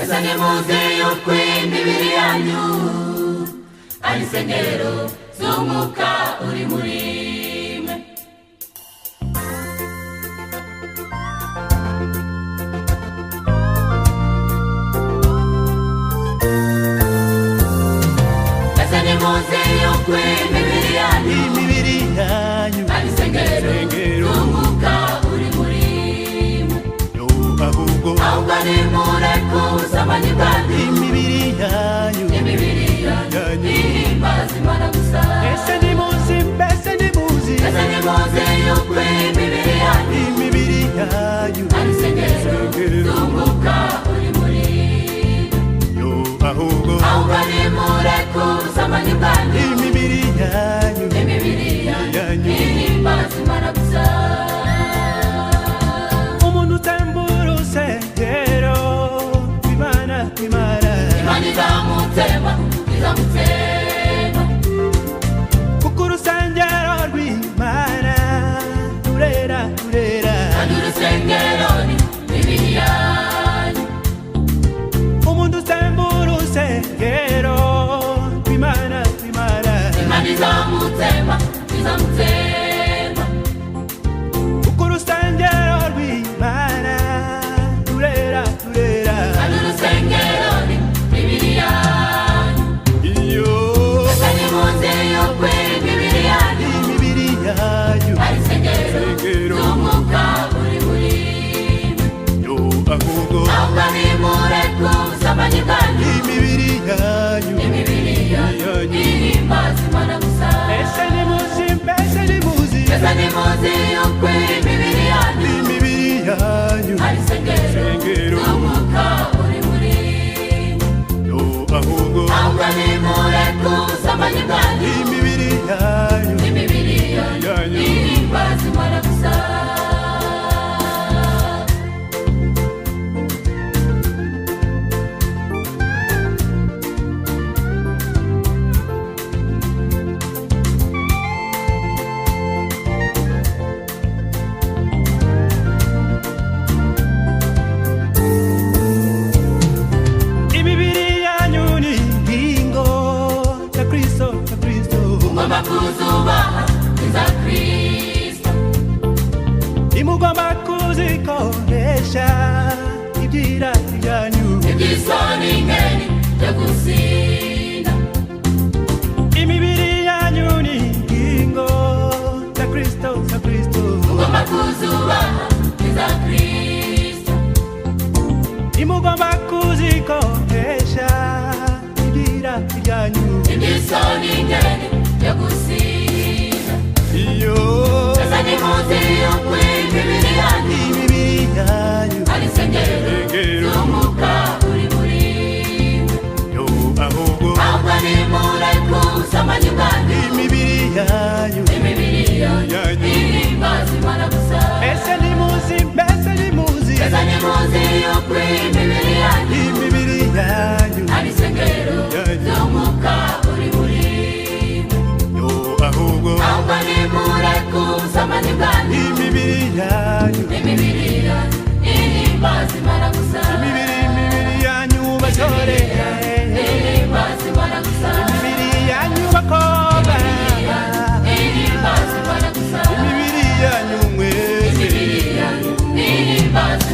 Esa ni muzeyo kw'imibiri yanyu ari isengero z'umwuka uri muri mwe. Esa ni muzeyo kw'imibiri yanyu ari isengero z'umwuka uri muri mwe. Ahubwo nimureke ubusambanyi bwanyu, imibiri yanyu ihimbaza Imana gusa. Ese nimuzi yuko imibiri yanyu ari isengero z'umwuka uri muri mwe. Ahubwo nimureke ubusambanyi bwanyu, imibiri yanyu ihimbaza Imana gusa. Izamutema kuko urusengero rw'Imana rurera kandi urusengero ni imibiri yanyu. umuntu usembura urusengero rw'Imana izamutema kuko urusengero rw'Imana rurera kandi urusengero ni imibiri yanyu. Ari isengero z'umwuka uri muri mwe. Ahubwo nimureke ubusambanyi bwanyu, imibiri yanyu ihimbaza Imana gusa. Ese nimuzi yuko imibiri yanyu ari isengero z'umwuka uri muri mwe. ahubwo nimureke ubusambanyi bwanyu, imibiri yanyu ihimbaza Imana gusa. Mugomba kuzubaha za Kristo, nimugomba kuzikoresha ibyirata byanyu, iby'isoni ngeni byo gusinda. imibiri yanyu ni ingingo za Kristo. Mugomba kuzubaha za Kristo, nimugomba kuzikoresha ibyirata byanyu, iby'isoni ngeni byo gusinda. Esa nimuzi yuko imibiri yanyu ari isengero z'umwuka uri muri mwe. ahubwo nimureke ubusambanyi bwanyu, imibiri yanyu ihimbaza Imana gusa. Ese nimuzi yuko imibiri yanyu ari isengero z'umwuka uri muri mwe. ahubwo nimureke ubusambanyi bwanyu, imibiri yanyu ihimbaza Imana gusa. imibiri yanyu basore ihimbaza Imana gusa. imibiri yanyu bakobwa ihimbaza Imana gusa. imibiri yanyu mwese ihimbaza